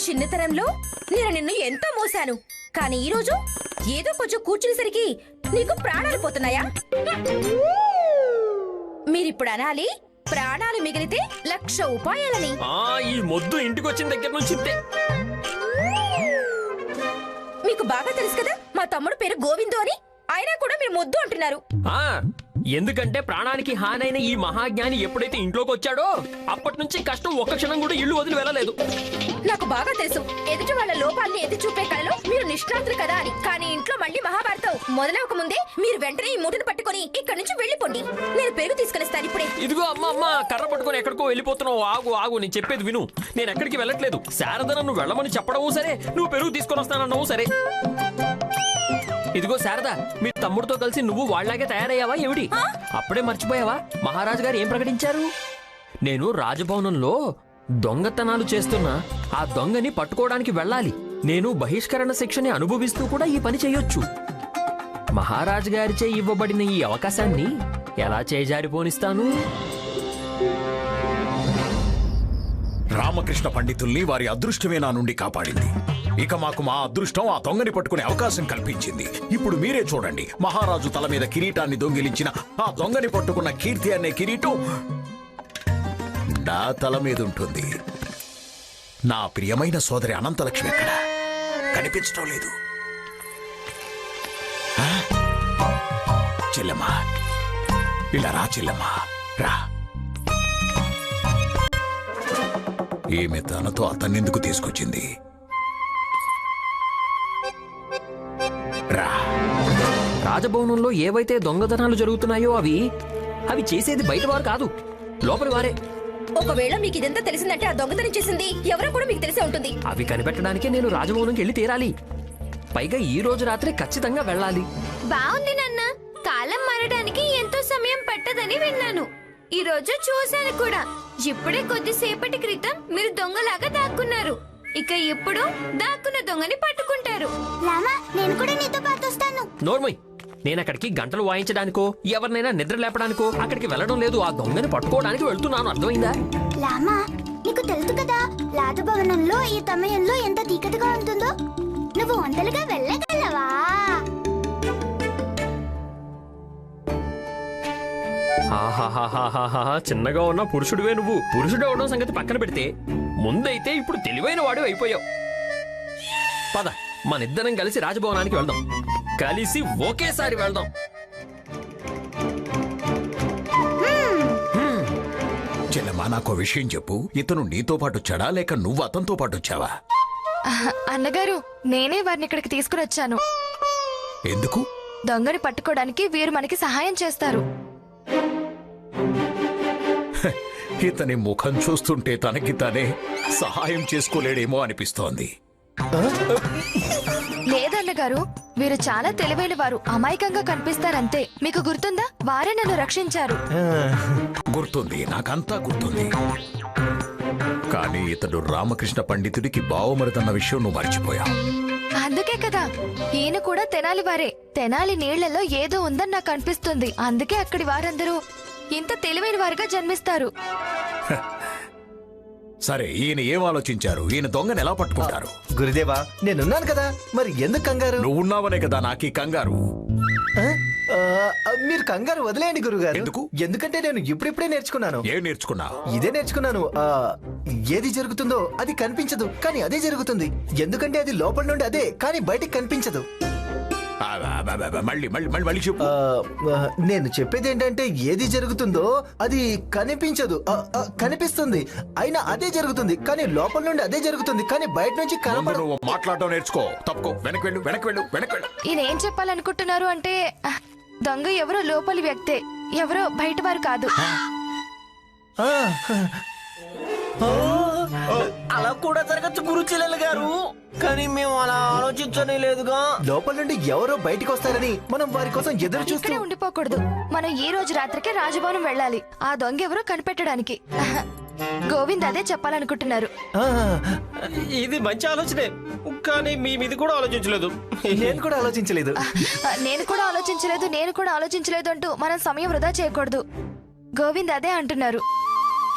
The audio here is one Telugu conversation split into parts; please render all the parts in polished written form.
చిన్నతనంలో నేను నిన్ను ఎంతో మోసాను, కానీ ఈ రోజు ఏదో కొంచెం కూర్చునేసరికి నీకు ప్రాణాలు పోతున్నాయా? మీరిప్పుడు అనాలి, ప్రాణాలు మిగిలితే 1,00,000 ఉపాయాలని. ఈ మొద్దు ఇంటికి వచ్చిన దగ్గర నుంచి మీకు బాగా తెలుసు కదా మా తమ్ముడు పేరు గోవిందు అని, అయినా కూడా మీరు మొద్దు అంటున్నారు. ఎందుకంటే ప్రాణానికి హానైన ఈ మహాజ్ఞాని ఎప్పుడైతే ఇంట్లోకి వచ్చాడో అప్పటి నుంచి కష్టం ఒక్క క్షణం కూడా ఇల్లు వదిలి వెళ్ళలేదు. నాకు బాగా తెలుసు ఎదుటి వాళ్ళ లోపాలని ఎత్తి చూపే కళలో మీరు నిష్ణాతులు కదా అని, కానీ ఇంట్లో మళ్ళీ మహాభారతం మొదలవక ముందే మీరు వెంటనే ఈ మూటను పట్టుకొని ఇక్కడి నుంచి వెళ్ళిపోండి. నేను పెరుగు తీసుకొనిస్తాను ఇప్పుడే. ఇదిగో అమ్మ కర్ర పట్టుకొని ఎక్కడికో వెళ్ళిపోతున్నావు. ఆగు నేను చెప్పేది విను. నేను ఎక్కడికి వెళ్ళట్లేదు. శారద నువ్వు వెళ్ళమని చెప్పడము సరే, నువ్వు పెరుగు తీసుకొని వస్తానన్నావు సరే. ఇదిగో శారద, మీ తమ్ముడితో కలిసి నువ్వు వాళ్ళలాగే తయారయ్యావా ఏమిటి? అప్పుడే మర్చిపోయావా మహారాజు గారు ఏం ప్రకటించారు? నేను రాజభవనంలో దొంగతనాలు చేస్తున్నా, ఆ దొంగని పట్టుకోవడానికి వెళ్ళాలి. నేను బహిష్కరణ శిక్షని అనుభవిస్తూ కూడా ఈ పని చేయొచ్చు. మహారాజు గారిచే ఇవ్వబడిన ఈ అవకాశాన్ని ఎలా చేజారిపోనిస్తాను? రామకృష్ణ పండితుల్ని వారి అదృష్టమే నా నుండి కాపాడింది. ఇక మాకు మా అదృష్టం ఆ దొంగని పట్టుకునే అవకాశం కల్పించింది. ఇప్పుడు మీరే చూడండి, మహారాజు తల మీద కిరీటాన్ని దొంగిలించిన ఆ దొంగని పట్టుకున్న కీర్తి అనే కిరీటం నా తల మీద ఉంటుంది. నా ప్రియమైన సోదరి అనంతలక్ష్మి ఎక్కడ కనిపించడం లేదు. చెల్లెమ్మా, ఇలా రా చెల్లెమ్మా, రా. ఈమె తనతో అతన్నెందుకు తీసుకొచ్చింది? రాజభవనంలో ఏవైతే దొంగతనాలు జరుగుతున్నాయో అవి చేసేది బయటవారు కాదు, లోపలి వారే. ఒకవేళ మీకు ఇదంతా తెలిసిందంటే ఆ దొంగతనం చేసింది ఎవరో కూడా మీకు తెలిసే ఉంటుంది. అవి కనిపెట్టడానికే నేను రాజభవనంకి వెళ్ళి తీరాలి. పైగా ఈ రోజు రాత్రి ఖచ్చితంగా వెళ్ళాలి. బాగుంది నాన్న, కాలం మారడానికి ఎంతో సమయం పట్టదని విన్నాను. ఈ రోజు చూశాను కూడా. ఇప్పుడే కొద్దిసేపటి క్రితం మీరు దొంగలాగా దాక్కున్నారు. ఇక ఇప్పుడు దాక్కున్న దొంగని పట్టుకుంటారు. లామా, నేను కూడా నీతో పాటు వస్తాను. నోర్మయ్, నేను అక్కడికి గంటలు వాయించడానికో ఎవరినైనా నిద్ర లేపడానికో అక్కడికి వెళ్ళడం లేదు. ఆ దొంగని పట్టుకోవడానికి వెళ్తున్నాను, అర్థమైందా? లామా, నీకు తెలుసు కదా రాజభవనంలో ఈ సమయంలో ఎంత తీకటిగా ఉంటుందో. నువ్వు ఒంటరిగా వెళ్ళగలవా? చిన్నగా ఉన్న పురుషుడివే నువ్వు. పురుషుడు అవడం సంగతి పక్కన పెడితే ముందైతే ఇప్పుడు తెలివైన వాడు అయిపోయావు. పద, మనిద్దరం కలిసి రాజభవనానికి వెళ్దాం. కలిసి ఒకేసారి వెళ్దాం. చెల్లెమ్మా, నాకు విషయం చెప్పు. ఇతను నీతో పాటు వచ్చాడా లేక నువ్వు అతనితో పాటు వచ్చావా? అన్నగారు, నేనే వారిని ఇక్కడికి తీసుకుని వచ్చాను. ఎందుకు? దొంగని పట్టుకోవడానికి వీరు మనకి సహాయం చేస్తారు. ఇతని ముఖం చూస్తుంటే తనకి తనే సహాయం చేసుకోలేడేమో అనిపిస్తోంది. లేదన్నగారు, వీరు చాలా తెలివైన వారు. అమాయకంగా కనిపిస్తారంతే. మీకు గుర్తుందా, వారే నన్ను రక్షించారు. గుర్తుంది, నాకంతా గుర్తుంది. కానీ ఇతడు రామకృష్ణ పండితుడికి బావమరుదన్న విషయం నువ్వు మర్చిపోయావు. అందుకే కదా ఈయన కూడా తెనాలి వారే. తెనాలి నీళ్లలో ఏదో ఉందని నాకు అనిపిస్తుంది. అందుకే అక్కడి వారందరూ ఇంత తెలివైన వారుగా జన్మిస్తారు. సరే, ఈయన ఏం ఆలోచించారు? ఈయన దొంగని ఎలా పట్టుకుంటారు? గురుదేవా, నేనున్నాను కదా, మరి ఎందుకు కంగారు? నువ్వున్నావనే కదా నాకు ఈ కంగారు. మీరు కంగారు వదిలేయండి గురుగారు. ఎందుకు? ఎందుకంటే నేను ఇప్పుడిప్పుడే నేర్చుకున్నాను. ఏం నేర్చుకున్నా? ఇదే నేర్చుకున్నాను. ఏది జరుగుతుందో అది కనిపించదు, కానీ అదే జరుగుతుంది. ఎందుకంటే అది లోపల నుండి అదే, కానీ బయటికి కనిపించదు. మళ్ళీ చెప్పు. నేను చెప్పేది ఏంటంటే ఏది జరుగుతుందో అది కనిపించదు, కనిపిస్తుంది. అయినా అదే జరుగుతుంది, కానీ లోపల నుండి అదే జరుగుతుంది, కానీ బయట నుంచి కనపడదు. నువ్వు మాట్లాడటం నేర్చుకో. తప్పుకో, వెనక్కి వెళ్ళు. ఈయన ఏం చెప్పాలనుకుంటున్నారు అంటే, దొంగ ఎవరో లోపలి వ్యక్తే, ఎవరో బయట వారు కాదు. అలా కూడా జరగచ్చు గురుచెల్లెలు గారు, కానీ మేము అలా ఆలోచించనే లేదుగా. లోపల నుండి ఎవరో బయటికి వస్తారని మనం వారి కోసం ఎదురు చూస్తూ ఇక్కడే ఉండిపోకూడదు. మనం ఈ రోజు రాత్రికి రాజభవనం వెళ్ళాలి, ఆ దొంగ ఎవరో కనిపెట్టడానికి. గోవింద్ అదే చెప్పాలనుకుంటున్నారు. ఇది మంచి ఆలోచనే, కానీ మేము ఇది కూడా ఆలోచించలేదు. నేను కూడా ఆలోచించలేదు. నేను కూడా ఆలోచించలేదు అంటూ మనం సమయం వృధా చేయకూడదు. గోవింద్ అదే అంటున్నారు.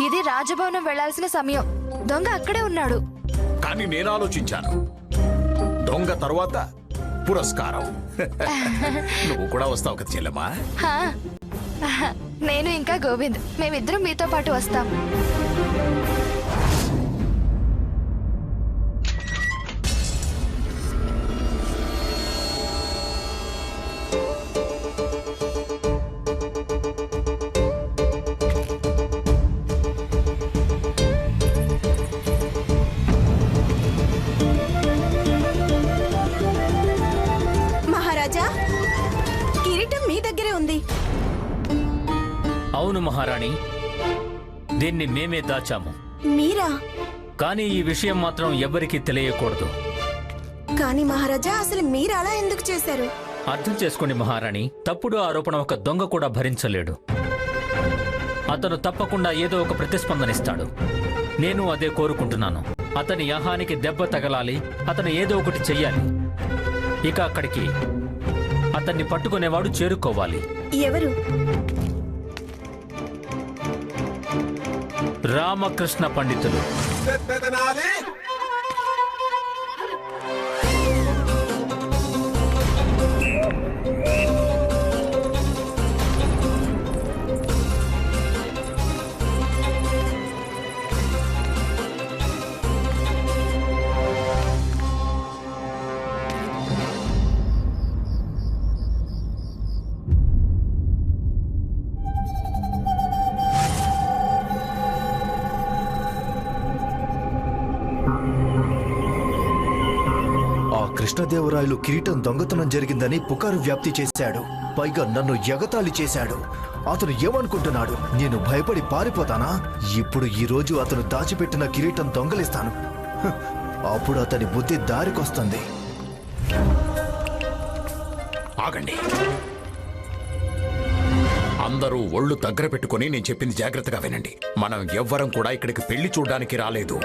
ఇది రాజభవనం వెళ్లాల్సిన సమయం. దొంగ అక్కడే ఉన్నాడు. కానీ నేను ఆలోచించాను, దొంగ తరువాత పురస్కారం. నువ్వు కూడా వస్తావు కదా చెల్లెమ్మా? హా. నేను ఇంకా గోవింద్ మేమిద్దరం మీతో పాటు వస్తాం. మహారాజా, కిరీటం మీ దగ్గరే ఉంది. అవును మహారాణి, దీన్ని మేమే దాచాము. మీరా? కానీ ఈ విషయం మాత్రం ఎవ్వరికీ తెలియకూడదు. కానీ మహారాజా, అసలు మీరు అలా ఎందుకు చేశారు? అర్థం చేసుకోండి మహారాణి, తప్పుడు ఆరోపణ ఒక దొంగ కూడా భరించలేడు. అతను తప్పకుండా ఏదో ఒక ప్రతిస్పందనిస్తాడు. నేను అదే కోరుకుంటున్నాను. అతని యహానికి దెబ్బ తగలాలి, అతను ఏదో ఒకటి చెయ్యాలి. ఇక అక్కడికి అతన్ని పట్టుకునేవాడు చేరుకోవాలి. ఎవరు? రామకృష్ణ పండితులు. కృష్ణదేవరాయలు కిరీటం దొంగతనం జరిగిందని పుకారు వ్యాప్తి చేశాడు. పైగా నన్ను ఎగతాళి చేశాడు. అతను ఏమనుకుంటున్నాడు? నేను భయపడి పారిపోతానా? ఇప్పుడు ఈ రోజు అతను దాచిపెట్టిన కిరీటం దొంగలిస్తాను. అప్పుడు అతని బుద్ధి దారికొస్తుంది. ఆగండి, అందరూ ఒళ్ళు దగ్గర పెట్టుకుని నేను చెప్పింది జాగ్రత్తగా వినండి. మనం ఎవ్వరం కూడా ఇక్కడికి పెళ్లి చూడ్డానికి రాలేదు.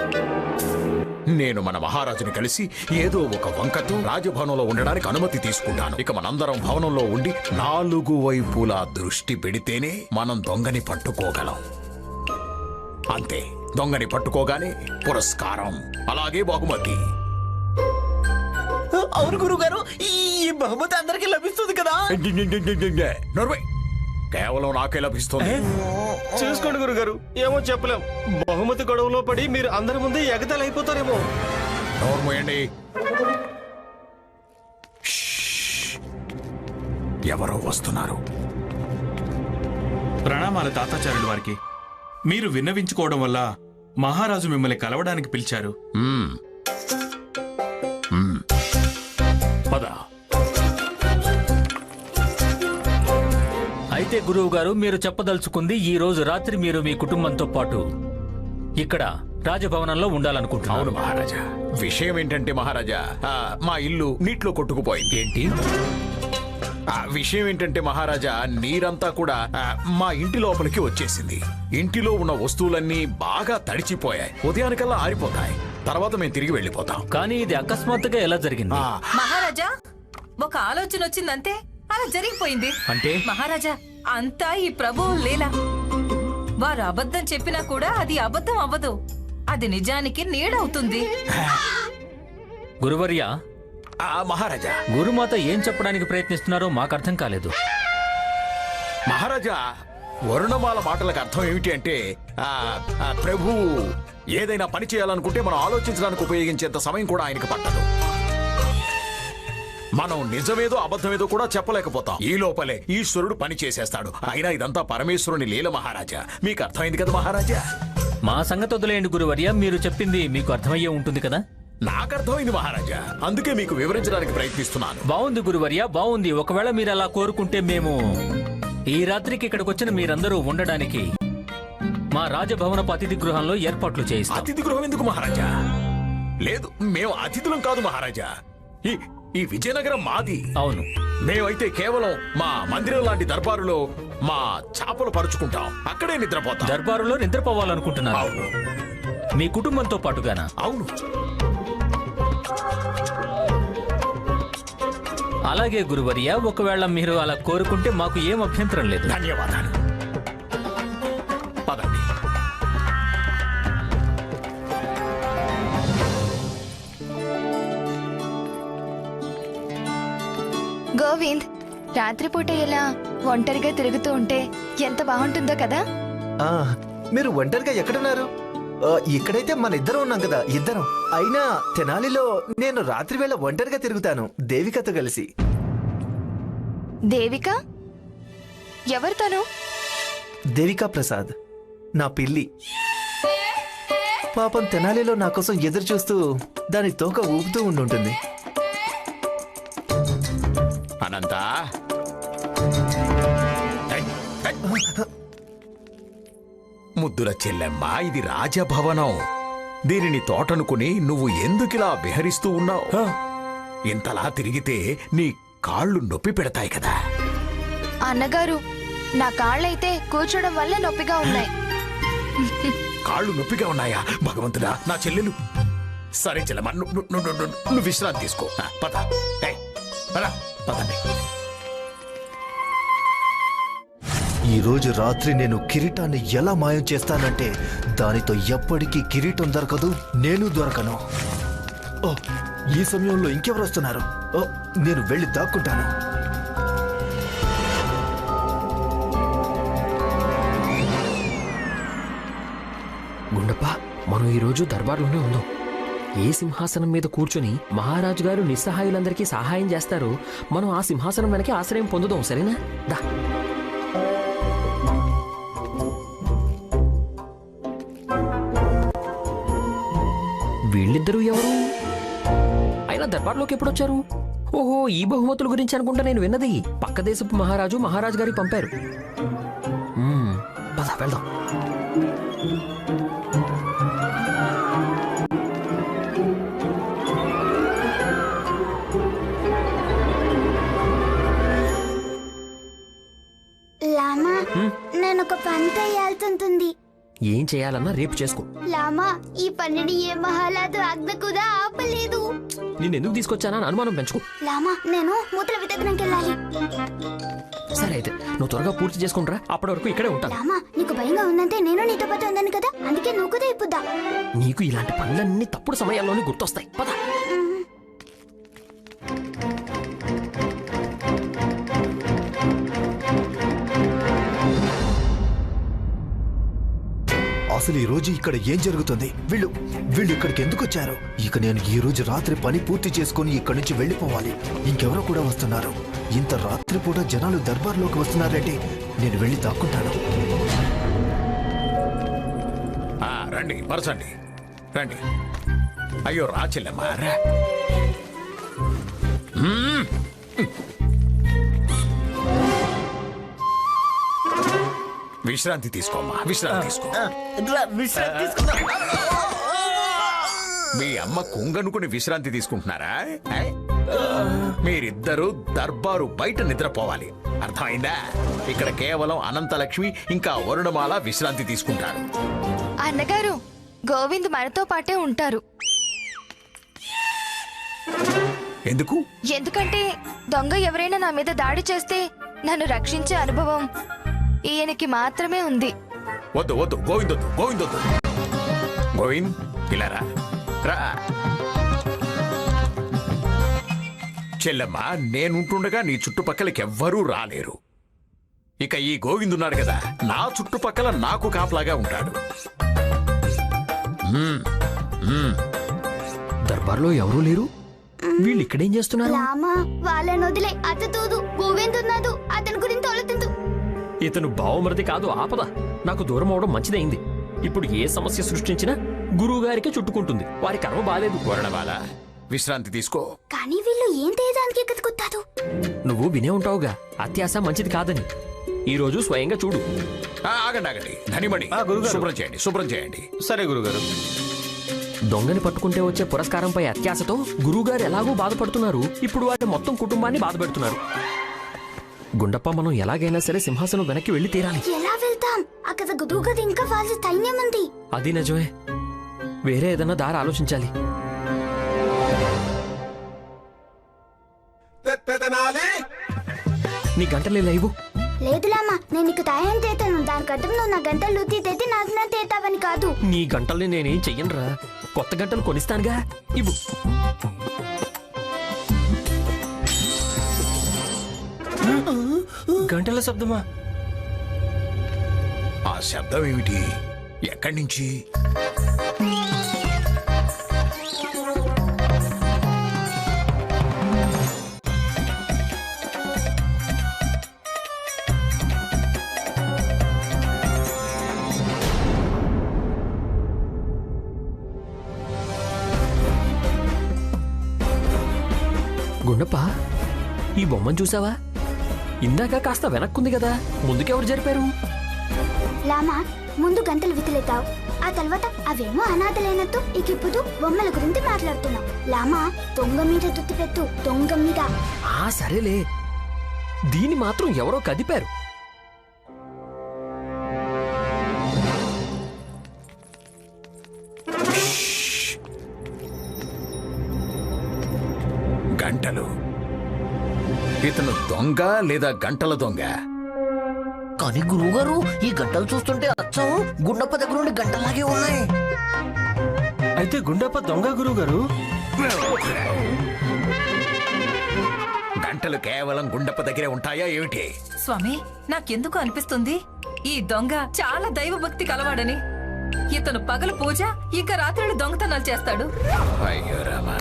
నేను మన మహారాజుని కలిసి ఏదో ఒక వంకతో రాజభవనంలో ఉండడానికి అనుమతి తీసుకుంటాను. ఇక మనందరం భవనంలో ఉండి 4 వైపులా దృష్టి పెడితేనే మనం దొంగని పట్టుకోగలం. అంతే, దొంగని పట్టుకోగానే పురస్కారం, అలాగే బహుమతి. అవును గురుగారు, ఈ బహుమతి అందరికీ లభిస్తుంది కదా? నర్వై, కేవలం నాకే లభిస్తుంది. చూసుకోండి గురుగారు, ఏమో చెప్పలేం. బహుమతి గొడవలో పడి మీరు అందరి ముందే ఎగతాళి అయిపోతారేమో. నోర్మోయండి. ఎవరో వస్తున్నారు. ప్రణామాల తాతాచార్యుల వారికి. మీరు విన్నవించుకోవడం వల్ల మహారాజు మిమ్మల్ని కలవడానికి పిలిచారు. పద. అయితే గురువు గారు, మీరు చెప్పదలుచుకుంది ఈ రోజు రాత్రి మీరు మీ కుటుంబంతో పాటు ఇక్కడ రాజభవనంలో ఉండాలనుకుంటున్నారు. అవును మహారాజా. విషయం ఏంటంటే మహారాజా, మా ఇల్లు నీటిలో కొట్టుకుపోయింది. ఏంటి? విషయం ఏంటంటే మహారాజా, నీరంతా కూడా మా ఇంటి లోపలికి వచ్చేసింది. ఇంటిలో ఉన్న వస్తువులన్నీ బాగా తడిచిపోయాయి. ఉదయానికల్లా ఆరిపోతాయి. తర్వాత మేము తిరిగి వెళ్ళిపోతాం. కానీ ఇది అకస్మాత్తుగా ఎలా జరిగింది? మహారాజా, ఒక ఆలోచన వచ్చిందంతే, అలా జరిగిపోయింది. అంటే? మహారాజా, అంతా ఈ ప్రభువు లీల. వారు అబద్ధం చెప్పినా కూడా అది అబద్ధం అవ్వదు, అది నిజానికి నీడవుతుంది. గురువర్య, మహారాజా, గురుమాత ఏం చెప్పడానికి ప్రయత్నిస్తున్నారో మాకు అర్థం కాలేదు. మహారాజా, వరుణమాల మాటలకు అర్థం ఏమిటి అంటే, ప్రభువు ఏదైనా పని చేయాలనుకుంటే మనం ఆలోచించడానికి ఉపయోగించేంత సమయం కూడా ఆయనకు పట్టదు. మనం నిజమేదో అబద్ధమేదో కూడా చెప్పలేకపోతాం. ఈ లోపలే ఈశ్వరుడు పని చేసేస్తాడు. అయినా ఇదంతా పరమేశ్వరుని లీల మహారాజా. మీకు అర్థమైంది కదా మహారాజా? మా సంగతి వదిలేయండి గురువర్య, మీరు చెప్పింది మీకు అర్థమయ్యే ఉంటుంది కదా? నాకు అర్థమైంది మహారాజా, అందుకే మీకు వివరించడానికి ప్రయత్నిస్తున్నాను. బాగుంది గురువర్య, బాగుంది. ఒకవేళ మీరు అలా కోరుకుంటే మేము ఈ రాత్రికి ఇక్కడికి వచ్చిన మీరందరూ ఉండడానికి మా రాజభవనపు అతిథి గృహంలో ఏర్పాట్లు చేయిస్తాం. అతిథి గృహం ఎందుకు మహారాజా? లేదు, మేము అతిథులం కాదు మహారాజా. ఈ విజయనగరం మాది. అవును, మేమైతే కేవలం మా మందిరం లాంటి దర్బారులో మా చాపలు పరుచుకుంటాం. అక్కడే నిద్రపోతాం. దర్బారులో నిద్రపోవాలనుకుంటున్నారు? అవును. మీ కుటుంబంతో పాటుగానా? అవును. అలాగే గురువర్య, ఒకవేళ మీరు అలా కోరుకుంటే మాకు ఏం అభ్యంతరం లేదు. ధన్యవాదాలు. పదండి. గోవింద్, రాత్రిపూట ఇలా ఒంటరిగా తిరుగుతూ ఉంటే ఎంత బాగుంటుందో కదా. ఆ, మీరు ఒంటరిగా ఎక్కడున్నారు? ఇక్కడైతే మన ఇద్దరం ఉన్నాం కదా, ఇద్దరం. అయినా తెనాలిలో నేను రాత్రి వేళ ఒంటరిగా తిరుగుతాను దేవికతో కలిసి. దేవిక? ఎవరు తను? దేవికా ప్రసాద్, నా పిల్లి. పాపం తెనాలిలో నా కోసం ఎదురు చూస్తూ దాని తోక ఊపుతూ ఉండుంటుంది. అనంత ముద్దుల చెల్లెమ్మ, ఇది రాజభవనం. దీనిని తోటనుకుని నువ్వు ఎందుకిలా విహరిస్తూ ఉన్నావు? ఇంతలా తిరిగితే నీ కాళ్ళు నొప్పి పెడతాయి కదా. అన్నగారు, నా కాళ్ళైతే కూర్చోడం వల్ల నొప్పిగా ఉన్నాయి. కాళ్ళు నొప్పిగా ఉన్నాయా? భగవంతుడా, నా చెల్లెలు. సరే చెల్లెమ్మ, నువ్వు విశ్రాంతి తీసుకో. పద. ఏయ్, పద, పదండి. ఈ రోజు రాత్రి నేను కిరీటాన్ని ఎలా మాయం చేస్తానంటే దానితో ఎప్పటికీ కిరీటం దొరకదు, నేను దొరకను. ఓ, ఈ సమయంలో ఇంకెవరు వస్తున్నారు? ఓ, నేను వెళ్ళి దాక్కుంటాను. గుండప్ప, మనం ఈరోజు దర్బార్లోనే ఉందాం. ఏ సింహాసనం మీద కూర్చొని మహారాజు గారు నిస్సహాయులందరికీ సహాయం చేస్తారో మనం ఆ సింహాసనం వెనక ఆశ్రయం పొందుదాం. సరేనా? దా. వీళ్ళిద్దరూ ఎవరు? అయినా దర్బార్లోకి ఎప్పుడొచ్చారు? ఓహో, ఈ బహుమతుల గురించి అనుకుంటా నేను విన్నది. పక్క దేశపు మహారాజు గారికి పంపారు. పద వెళ్దాం. లామా, నేను ఒక పని చేయాల్సింటుంది. ఏం చేయాలన్నా రేపు చేసుకో. లామా, ఈ పనిని ఏ మహారాజు ఆజ్ఞ కూడా ఆపలేదు. నిన్నెందుకు తీసుకొచ్చానా అని అనుమానం పెంచుకో. లామా, నేను మూత్ర వితకడానికి వెళ్ళాలి. సరే అయితే నువ్వు త్వరగా పూర్తి చేసుకుంటారా, అప్పటి వరకు ఇక్కడే ఉంటాను. లామా, నీకు భయంగా ఉందంటే నేను నీతో పాటు ఉందని కదా, అందుకే నువ్వు కూడా ఇప్పుద్దా. నీకు ఇలాంటి పనులన్నీ తప్పుడు సమయాల్లోనే గుర్తొస్తాయి. పద. అసలు ఈ రోజు ఇక్కడ ఏం జరుగుతుంది? వీళ్ళు ఇక్కడికి ఎందుకు వచ్చారు? ఇక నేను ఈ రోజు రాత్రి పని పూర్తి చేసుకుని ఇక్కడి నుంచి వెళ్ళిపోవాలి. ఇంకెవరో కూడా వస్తున్నారు. ఇంత రాత్రిపూట జనాలు దర్బార్లోకి వస్తున్నారంటే నేను వెళ్ళి దాక్కుంటాను. రండి, పరచండి, రండి. అయ్యో, రా చెల్లెమ్మ, రా. విశ్రాంతి తీసుకోమ్మా, విశ్రాంతి తీసుకో. మీ అమ్మ కుంగనుకుని విశ్రాంతి తీసుకుంటున్నారా? మీరిద్దరూ దర్బారు బయట నిద్రపోవాలి, అర్థమైందా? ఇక్కడ కేవలం అనంతలక్ష్మి ఇంకా వరుణమాల విశ్రాంతి తీసుకుంటారు. అన్నగారు, గోవింద్ మనతో పాటే ఉంటారు. ఎందుకు? ఎందుకంటే దొంగ ఎవరైనా నా మీద దాడి చేస్తే నన్ను రక్షించే అనుభవం ఈయనకి మాత్రమే ఉంది. వద్దు వద్దు, గోవింద్ వద్దు, గోవింద్ వద్దు. గోవింద్, ఇలా రా. రా చెల్లెమ్మ, నేనుంటుండగా నీ చుట్టుపక్కలకి ఎవ్వరూ రాలేరు. ఇక ఈ గోవింద్ ఉన్నాడు కదా, నా చుట్టుపక్కల నాకు కాపలాగా ఉంటాడు. దర్బార్లో ఎవరూ లేరు. వీళ్ళు ఇక్కడేం చేస్తున్నారు? లామా, వాళ్ళని వదిలే, అతతూదు. గోవింద్ ఉన్నాడు, అతని గురించి ఆలోచించు. ఇతను భావమృతి కాదు, ఆపద. నాకు దూరం అవడం మంచిదైంది. ఇప్పుడు ఏ సమస్య సృష్టించినా గురువు గారికి చుట్టుకుంటుంది. వారి కర్మ బాలేదు. వరుణమాల, విశ్రాంతి తీసుకో. కానీ వీళ్ళు ఏం తేజానికి ఎక్కతుకుతారు? నువ్వు వినే ఉంటావుగా, అత్యాశ మంచిది కాదని. ఈ రోజు స్వయంగా చూడు. ఆగండి ఆగండి, ధనిమణి, శుభ్రం చేయండి, శుభ్రం చేయండి. సరే గురుగారు. దొంగని పట్టుకుంటే వచ్చే పురస్కారంపై అత్యాశతో గురువుగారు ఎలాగో బాధపడుతున్నారు. ఇప్పుడు వారి మొత్తం కుటుంబాన్ని బాధపెడుతున్నారు. గుండప్ప, మనం ఎలాగైనా సరే సింహాసనం వెనక్కి వెళ్లి తీరాలి. ఎలా వెళ్తాం? అక్కడ గురువు గారు ఇంకా వాళ్ళ సైన్యం ఉంది. అది నిజమే. వేరే ఏదన్నా దారి ఆలోచించాలి. నీ గంటలే లేవు. లేదు లామా, నేను నీకు తాయం తేతాను. దాని కట్టం నువ్వు నా గంటలు లూతి తెచ్చి నాకు నా తేతావని కాదు. నీ గంటల్ని నేనేం చెయ్యనురా. కొత్త గంటలు కొనిస్తానుగా, ఇవ్వు. గంటల శబ్దమా? ఆ శబ్దం ఏమిటి? ఎక్కడి నుంచి? గుండప్ప, ఈ బొమ్మను చూసావా? ఇందాక కాస్త వెనక్కుంది కదా, ముందుకెవరు జరిపారు? లామా ముందు గంటలు వితిలేతావు, ఆ తర్వాత అవేమో అనాథలైనట్టు ఇకిప్పుడు బొమ్మల గురించి మాట్లాడుతున్నావు. లామా దొంగ మీద దుత్తి పెట్టు, దొంగ మీద. ఆ సరేలే, దీన్ని మాత్రం ఎవరో కదిపారు. గంటలు. ఇతను దొంగ లేదా గంటల దొంగ? కానీ గురువుగారు, ఈ గంటలు చూస్తుంటే అచ్చం గుండప్ప దగ్గర నుండి గంటలాగే ఉన్నాయి. అయితే గుండప్ప దొంగ గురువుగారు? గంటలు కేవలం గుండప్ప దగ్గరే ఉంటాయా ఏమిటి? స్వామి, నాకెందుకు అనిపిస్తుంది ఈ దొంగ చాలా దైవభక్తి కలవాడని. ఇతను పగలు పూజ, ఇంకా రాత్రులు దొంగతనాలు చేస్తాడు. అయ్యో రామా,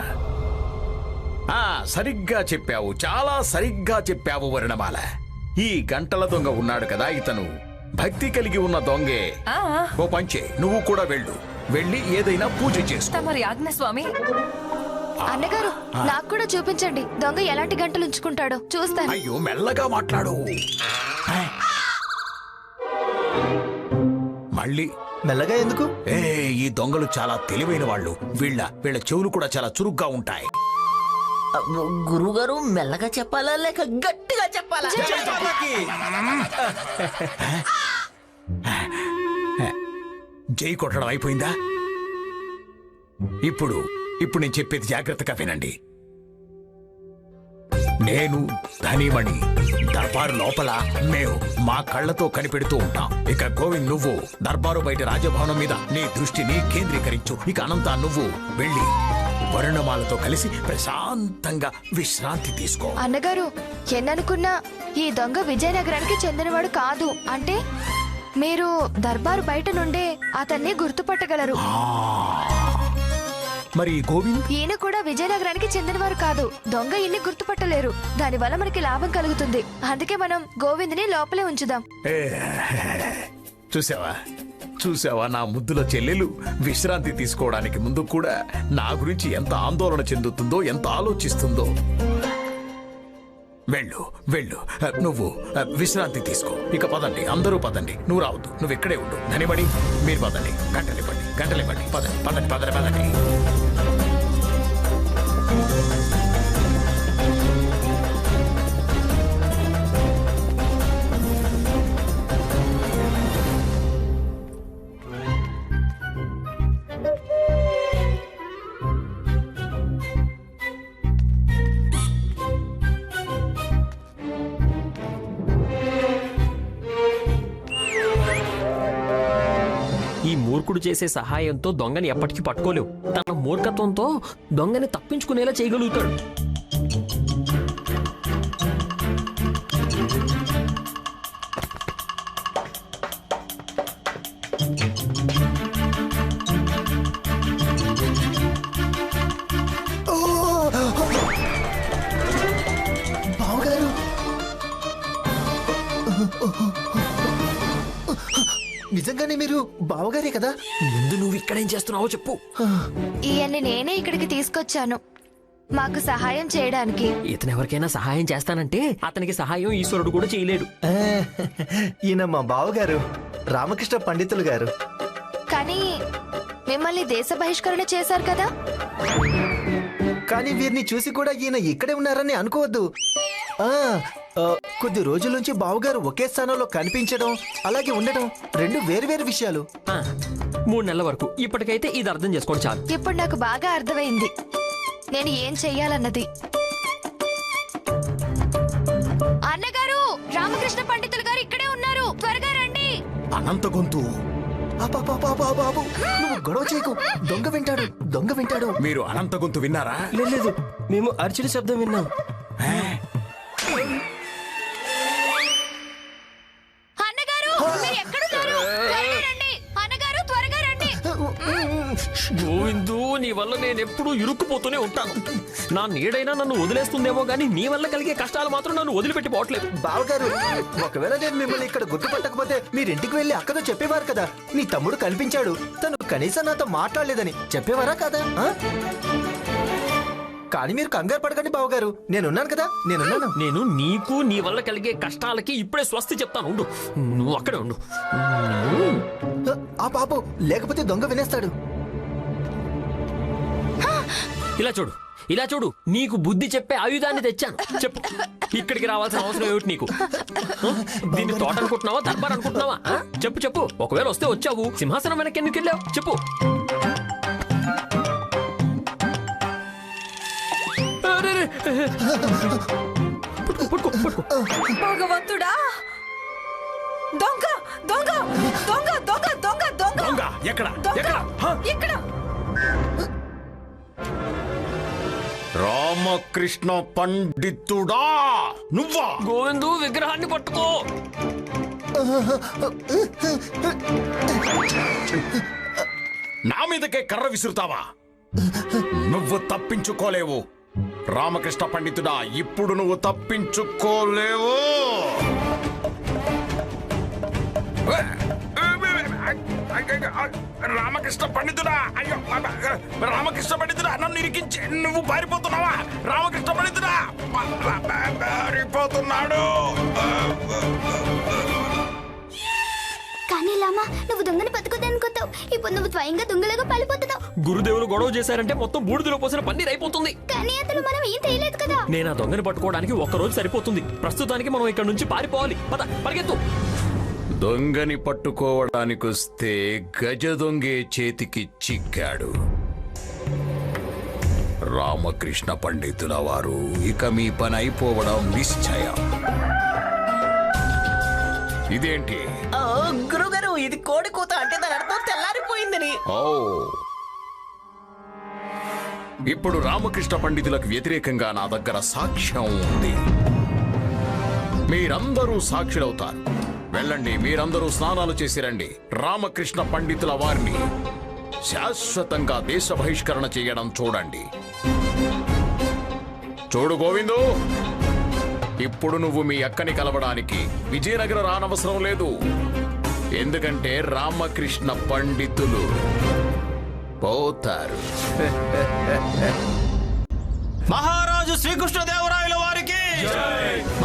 సరిగ్గా చెప్పావు, చాలా సరిగ్గా చెప్పావు వర్ణమాల. ఈ గంటల దొంగ ఉన్నాడు కదా, ఇతను భక్తి కలిగి ఉన్న దొంగే. ఆ, ఓ పంచే, నువ్వు కూడా వెళ్ళు, వెళ్ళి ఏదైనా పూజ చేసుకో. తమరి ఆజ్ఞ స్వామి. అన్నగారు, నాకు కూడా చూపించండి దొంగ ఎలాంటి గంటలు ఉంచుకుంటాడో చూస్తాను. అయ్యో మెల్లగా మాట్లాడు. మళ్ళీ మెల్లగా ఎందుకు? ఈ దొంగలు చాలా తెలివైన వాళ్ళు. వీళ్ళ చెవులు కూడా చాలా చురుగ్గా ఉంటాయి. గురువుగారు మెల్లగా చెప్పాలా లేక గట్టిగా చెప్పాలా? జై కొట్టడం అయిపోయిందా? ఇప్పుడు నేను చెప్పేది జాగ్రత్తగా వినండి. నేను ధనిమణి దర్బారు లోపల మేము మా కళ్ళతో కనిపెడుతూ ఉంటాం. ఇక గోవింద్, నువ్వు దర్బారు బయట రాజభవనం మీద నీ దృష్టిని కేంద్రీకరించు. ఇక అనంత, నువ్వు వెళ్ళి వర్ణమాలతో కలిసి ప్రశాంతంగా విశ్రాంతి తీసుకో. అన్నగారు, ఎన్ననుకున్నా ఈ దొంగ విజయనగరానికి చెందినవాడు కాదు. అంటే మీరు దర్బారు బయట నుండే అతన్ని గుర్తుపట్టగలరు. మరి గోవింద్? ఈయన కూడా విజయనగరానికి చెందినవారు కాదు. దొంగ ఈయన్ని గుర్తుపట్టలేరు. దానివల్ల మనకి లాభం కలుగుతుంది. అందుకే మనం గోవింద్ని లోపలే ఉంచుదాం. చూసావా నా ముద్దుల చెల్లెలు విశ్రాంతి తీసుకోవడానికి ముందు కూడా నా గురించి ఎంత ఆందోళన చెందుతుందో, ఎంత ఆలోచిస్తుందో. వెళ్ళు, నువ్వు విశ్రాంతి తీసుకో. ఇక పదండి, అందరూ పదండి. నువ్వు రావద్దు, నువ్వు ఇక్కడే ఉండు. ధనిమణి, మీరు పదండి. గంటలివ్వండి. పదండి. ఈ మూర్ఖుడు చేసే సహాయంతో దొంగని ఎప్పటికీ పట్టుకోలేవు. తన మూర్ఖత్వంతో దొంగని తప్పించుకునేలా చేయగలుగుతాడు. బావగారు, నిజంగానే మీరు బావగారే కదా? ముందు నువ్వు ఇక్కడేం చేస్తున్నావో చెప్పు. ఈయన్ని నేనే ఇక్కడికి తీసుకొచ్చాను మాకు సహాయం చేయడానికి. ఇతను ఎవరికైనా సహాయం చేస్తానంటే అతనికి సహాయం ఈశ్వరుడు కూడా చేయలేడు. ఈయన మా బావగారు, రామకృష్ణ పండితులు గారు. కానీ మిమ్మల్ని దేశ బహిష్కరణ చేశారు కదా? కానీ వీరిని చూసి కూడా ఈయన ఇక్కడే ఉన్నారని అనుకోవద్దు. కొద్ది రోజుల నుంచి బావగారు ఒకే స్థానంలో కనిపించడం, అలాగే ఉండడం రెండు వేరు విషయాలు. 3 నెలల వరకు. ఇప్పటికైతే ఇది అర్థం చేసుకోండి చాలు. ఇప్పుడు నాకు బాగా అర్థమైంది నేను ఏం చెయ్యాలన్నది. అన్నగారు, రామకృష్ణ పండితులు గారు ఇక్కడే ఉన్నారు, త్వరగా రండి. అనంత గొంతు. బాబు, నువ్వు గొడవ చేయకు. దొంగ వింటాడు. మీరు అనంత గొంతు విన్నారా? లేదు, మేము అర్చుల శబ్దం విన్నాం. నేనెప్పుడూ ఇరుక్కుపోతూనే ఉంటాను. నా నీడైనా నన్ను వదిలేస్తుందేమో గానీ నీ వల్ల కలిగే కష్టాలు మాత్రం నన్ను వదిలిపెట్టి పోవట్లేదు. బావగారు, ఒకవేళ నేను మిమ్మల్ని ఇక్కడ గుర్తుపట్టకపోతే మీరింటికి వెళ్ళి అక్కతో చెప్పేవారు కదా. నీ తమ్ముడు కనిపించాడు, తను కనీసం నాతో మాట్లాడలేదని చెప్పేవారా కదా? కానీ మీరు కంగారు పడకండి బావగారు, నేనున్నాను కదా, నేనున్నాను. నేను నీకు నీ వల్ల కలిగే కష్టాలకి ఇప్పుడే స్వస్తి చెప్తాను. ఉండు, నువ్వు అక్కడే ఉండు. ఆ పాపు, లేకపోతే దొంగ వినేస్తాడు. ఇలా చూడు, ఇలా చూడు, నీకు బుద్ధి చెప్పే ఆయుధాన్ని తెచ్చాను. చెప్పు, ఇక్కడికి రావాల్సిన అవసరం ఏమిటి నీకు? దీన్ని తోట అనుకుంటున్నావా, దర్బార్ అనుకుంటున్నావా? చెప్పు చెప్పు. ఒకవేళ వస్తే వచ్చావు, సింహాసనం వెనక్కి ఎందుకు వెళ్ళావు? చెప్పు. భగవంతుడా! దొంగ దొంగ దొంగ దొంగ దొంగ దొంగ దొంగ ఎక్కడ? ఎక్కడ? ఇక్కడ రామకృష్ణ పండితుడా, నువ్వా? గోవిందు, విగ్రహాన్ని పట్టుకో. నా మీదకే కర్ర విసురుతావా? నువ్వు తప్పించుకోలేవు రామకృష్ణ పండితుడా, ఇప్పుడు నువ్వు తప్పించుకోలేవు. రామకృష్ణ పండితుడా, అయ్యో రామకృష్ణ పండితుడా, నన్ను ఇరికించి నువ్వు పారిపోతున్నావా? రామకృష్ణ పండితుడా పారిపోతున్నాడు. కానీ లామా, నువ్వు దొంగని బతుకుదనుకుంటావు, ఇప్పుడు నువ్వు స్వయంగా దొంగలుగా పారిపోతున్నావు. గురుదేవులు గొడవ చేశారంటే మొత్తం బూడిదలో పోసిన పన్నీర్ అయిపోతుంది. కానీ అతను మనం ఏం చేయలేదు కదా. నేను ఆ దొంగని పట్టుకోవడానికి ఒక్కరోజు సరిపోతుంది. ప్రస్తుతానికి మనం ఇక్కడ నుంచి పారిపోవాలి. పద, పరిగెత్తు. దొంగని పట్టుకోవడానికొస్తే గజ దొంగే చేతికి చిక్కాడు. రామకృష్ణ పండితుల వారు, ఇక మీ పని అయిపోవడం నిశ్చయం. ఇదేంటి? గురుగారు, ఇది కోడి కూత అంటే దాని అర్థం తెల్లారిపోయిందని. ఓ, ఇప్పుడు రామకృష్ణ పండితులకు వ్యతిరేకంగా నా దగ్గర సాక్ష్యం ఉంది. మీరందరూ సాక్షులవుతారు. వెళ్ళండి, మీరందరూ స్నానాలు చేసి రండి. రామకృష్ణ పండితుల వారిని శాశ్వతంగా దేశ బహిష్కరణ చేయడం చూడండి. చూడు గోవిందు, ఇప్పుడు నువ్వు మీ అక్కని కలవడానికి విజయనగరం రానవసరం లేదు. ఎందుకంటే రామకృష్ణ పండితులు పోతారు. మహారాజు శ్రీకృష్ణదేవరాయల వారికి,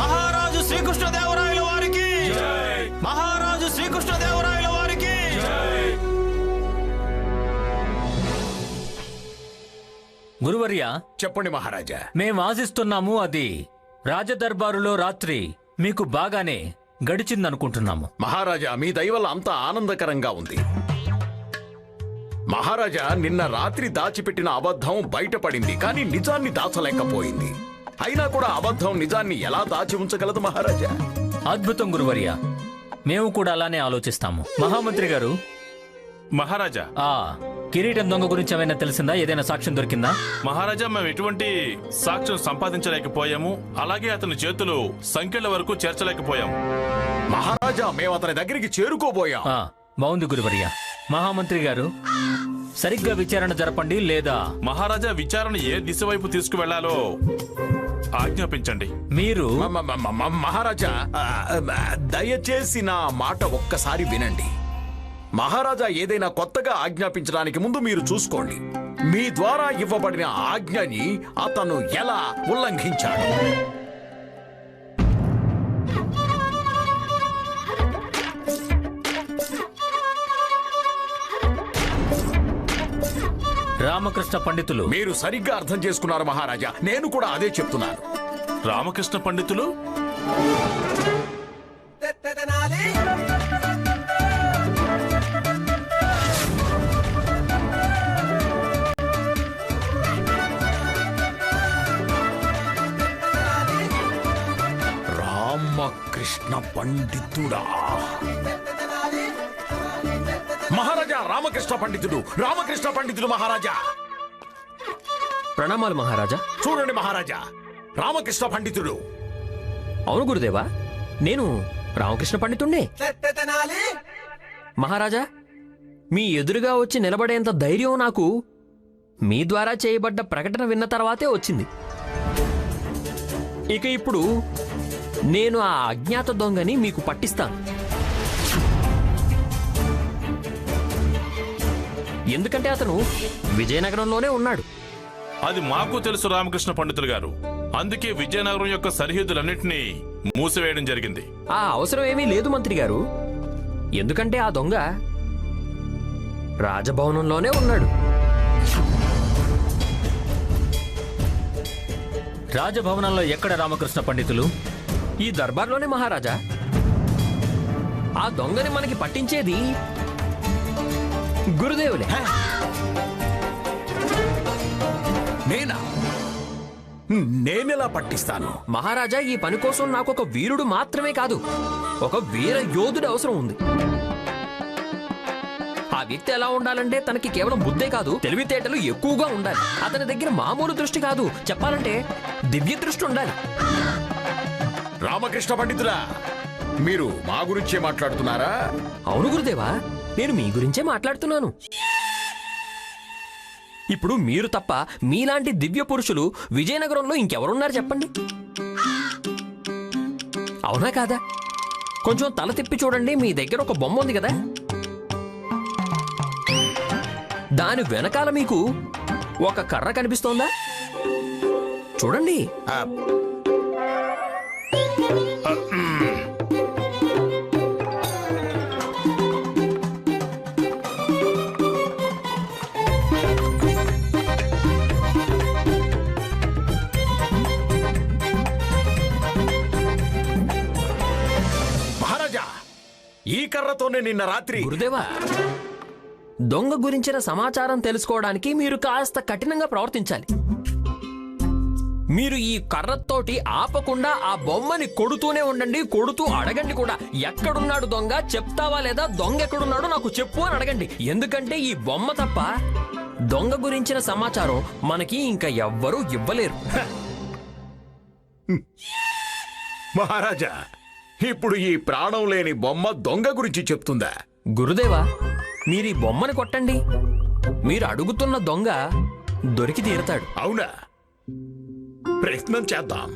మహారాజు శ్రీకృష్ణదేవరాయల వారికి, మహారాజు శ్రీకృష్ణదేవరాయల వారికి. గురువర్య, చెప్పండి మహారాజా. మేం ఆశిస్తున్నాము అది రాజదర్బారులో రాత్రి మీకు బాగానే గడిచిందనుకుంటున్నాము. మహారాజా, మీ దయ వల్ల అంతా ఆనందకరంగా ఉంది. మహారాజా, నిన్న రాత్రి దాచిపెట్టిన అబద్ధం బయటపడింది, కానీ నిజాన్ని దాచలేకపోయింది. అయినా కూడా అబద్ధం నిజాన్ని ఎలా దాచి ఉంచగలదు మహారాజా? అద్భుతం గురువర్య, మేము కూడా అలానే ఆలోచిస్తాము. మహామంత్రి గారు, మహారాజా, ఆ కిరీటం దొంగ గురించి ఏమైనా తెలిసిందా? ఏదైనా సాక్ష్యం దొరికిందా? మహారాజా, మేము ఎటువంటి సాక్ష్యం సంపాదించలేకపోయాము. అలాగే అతని చేతులు సంఖ్యల వరకు చేర్చలేకపోయాము. మహారాజా, మేము అతని దగ్గరికి చేరుకోబోయాం. బాగుంది గురువర్య. మహామంత్రి గారు, సరిగ్గా విచారణ జరపండి, లేదా మహారాజా, విచారణ ఏ దిశ వైపు తీసుకువెళ్లాలో ఆజ్ఞాపించండి. మీరు మహారాజా, దయచేసి నా మాట ఒక్కసారి వినండి. మహారాజా ఏదైనా కొత్తగా ఆజ్ఞాపించడానికి ముందు మీరు చూసుకోండి, మీ ద్వారా ఇవ్వబడిన ఆజ్ఞని అతను ఎలా ఉల్లంఘించాడు. రామకృష్ణ పండితులు, మీరు సరిగ్గా అర్థం చేసుకున్నారు మహారాజా. నేను కూడా అదే చెప్తున్నాను. రామకృష్ణ పండితులు రామకృష్ణ పండితుడా? మహారాజా, రామకృష్ణ పండితుడు, రామకృష్ణ పండితుడు మహారాజా. ప్రణామాలు మహారాజా. చూడండి మహారాజా, రామకృష్ణ పండితుడు. అవును గురుదేవా, నేను రామకృష్ణ పండితుణ్ణే. మహారాజా, మీ ఎదురుగా వచ్చి నిలబడేంత ధైర్యం నాకు మీ ద్వారా చేయబడ్డ ప్రకటన విన్న తర్వాతే వచ్చింది. ఇక ఇప్పుడు నేను ఆ అజ్ఞాత దొంగని మీకు పట్టిస్తాను. ఎందుకంటే అతను విజయనగరంలోనే ఉన్నాడు. అది మాకు తెలుసు రామకృష్ణ పండితులు గారు. అందుకే విజయనగరం యొక్క సరిహద్దులన్నింటినీ మూసివేయడం జరిగింది. ఆ అవసరం ఏమీ లేదు మంత్రి గారు. ఎందుకంటే ఆ దొంగ రాజభవనంలోనే ఉన్నాడు. రాజభవనంలో ఎక్కడ రామకృష్ణ పండితులు? ఈ దర్బార్లోనే మహారాజా. ఆ దొంగని మనకి పట్టించేది గురుదేవులే. నేనా? నేనెలా పట్టిస్తాను? మహారాజా, ఈ పని కోసం నాకు ఒక వీరుడు మాత్రమే కాదు, ఒక వీర యోధుడు అవసరం ఉంది. ఆ వ్యక్తి ఎలా ఉండాలంటే తనకి కేవలం బుద్ధే కాదు, తెలివితేటలు ఎక్కువగా ఉండాలి. అతని దగ్గర మామూలు దృష్టి కాదు, చెప్పాలంటే దివ్య దృష్టి ఉండాలి. రామకృష్ణ పండితులా, మీరు మా గురించే మాట్లాడుతున్నారా? అవును గురుదేవా, నేను మీ గురించే మాట్లాడుతున్నాను. ఇప్పుడు మీరు తప్ప మీలాంటి దివ్య పురుషులు విజయనగరంలో ఇంకెవరున్నారు చెప్పండి? అవునా కాదా? కొంచెం తల తిప్పి చూడండి, మీ దగ్గర ఒక బొమ్మ ఉంది కదా, దాని వెనకాల మీకు ఒక కర్ర కనిపిస్తోందా? చూడండి. మహారాజా, ఈ కర్రతోనే నిన్న రాత్రి. గురుదేవా, దొంగ గురించిన సమాచారం తెలుసుకోవడానికి మీరు కాస్త కఠినంగా ప్రవర్తించాలి. మీరు ఈ కర్రతోటి ఆపకుండా ఆ బొమ్మని కొడుతూనే ఉండండి, కొడుతూ అడగండి కూడా, ఎక్కడున్నాడు దొంగ, చెప్తావా లేదా, దొంగ ఎక్కడున్నాడో నాకు చెప్పు అని అడగండి. ఎందుకంటే ఈ బొమ్మ తప్ప దొంగ గురించిన సమాచారం మనకి ఇంకా ఎవ్వరూ ఇవ్వలేరు. మహారాజా, ఇప్పుడు ఈ ప్రాణం లేని బొమ్మ దొంగ గురించి చెప్తుందా? గురుదేవా, మీరు ఈ బొమ్మని కొట్టండి, మీరు అడుగుతున్న దొంగ దొరికి తీరతాడు. అవునా? ప్రయత్నం చేద్దాం.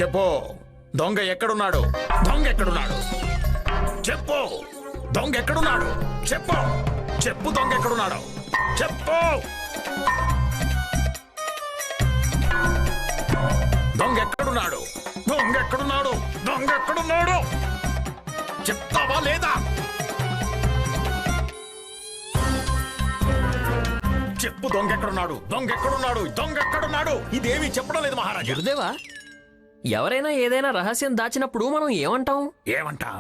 చెప్పు, దొంగ ఎక్కడున్నాడు? దొంగ ఎక్కడున్నాడు? చెప్పు, దొంగ ఎక్కడున్నాడు? చెప్పు, చెప్పు, దొంగ ఎక్కడున్నాడు? చెప్పు. దొంగ ఎక్కడున్నాడు? దొంగ ఎక్కడున్నాడు? దొంగ ఎక్కడున్నాడు? చెప్తావా లేదా? చెప్పు, దొంగ ఎక్కడున్నాడు? దొంగ ఎక్కడున్నాడు? దొంగ ఎక్కడున్నాడు? ఇదేమీ చెప్పడం లేదు మహారాజా. గురుదేవా, ఎవరైనా ఏదైనా రహస్యం దాచినప్పుడు మనం ఏమంటాం? ఏమంటాం?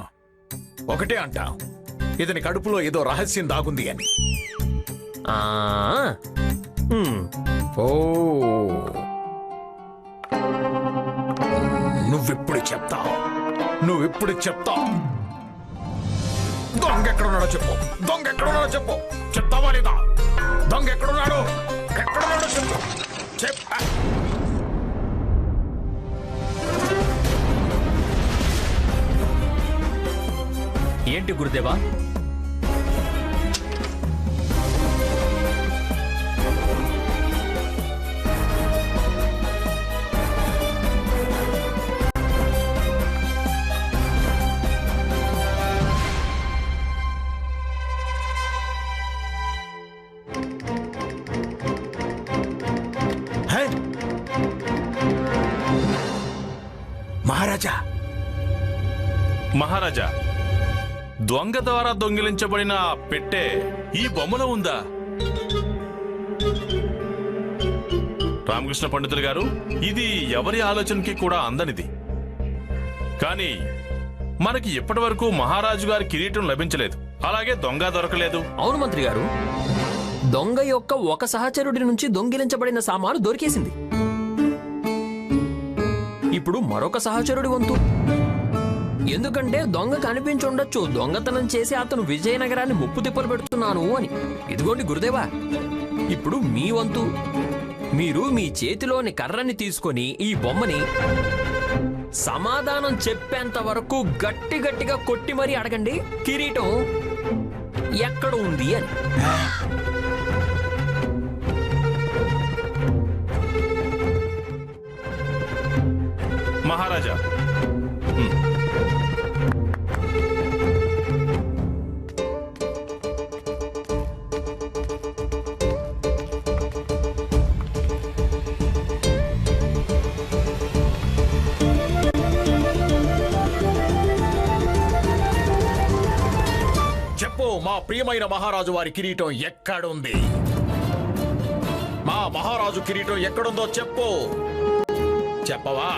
ఒకటే అంటాం, ఇతని కడుపులో ఏదో రహస్యం దాగుంది అని. ఆ, ఓ, నువ్వెప్పుడు చెప్తావు? నువ్వెప్పుడు చెప్తావు? దొంగ ఎక్కడున్నాడో చెప్పు. దొంగ ఎక్కడున్నాడో చెప్పు. చెప్తావా లేదా? దొంగ ఎక్కడున్నాడు? ఎక్కడున్నాడో చెప్పు. చెప్ప. ఏంటి గురుదేవా? మహారాజా, మహారాజా, దొంగ ద్వారా దొంగిలించబడిన పెట్టె ఈ బొమ్మలో ఉందా? రామకృష్ణ పండితులు గారు, ఇది ఎవరి ఆలోచనకి కూడా అందనిది. కానీ మనకి ఇప్పటి వరకు మహారాజు గారి కిరీటం లభించలేదు, అలాగే దొంగ దొరకలేదు. అవును మంత్రి గారు, దొంగ యొక్క ఒక సహచరుడి నుంచి దొంగిలించబడిన సామాను దొరికేసింది. ఇప్పుడు మరొక సహచరుడి వంతు. ఎందుకంటే దొంగ కనిపించి ఉండొచ్చు, దొంగతనం చేసి అతను విజయనగరాన్ని ముప్పు తిప్పలు పెడుతున్నాను అని. ఇదిగోండి గురుదేవా, ఇప్పుడు మీ వంతు. మీరు మీ చేతిలోని కర్రని తీసుకొని ఈ బొమ్మని సమాధానం చెప్పేంత వరకు గట్టి గట్టిగా కొట్టి మరీ అడగండి కిరీటం ఎక్కడ ఉంది అని. మహారాజా, చెప్పు, మా ప్రియమైన మహారాజు వారి కిరీటం ఎక్కడుంది? మా మహారాజు కిరీటం ఎక్కడుందో చెప్పు. చెప్పవా?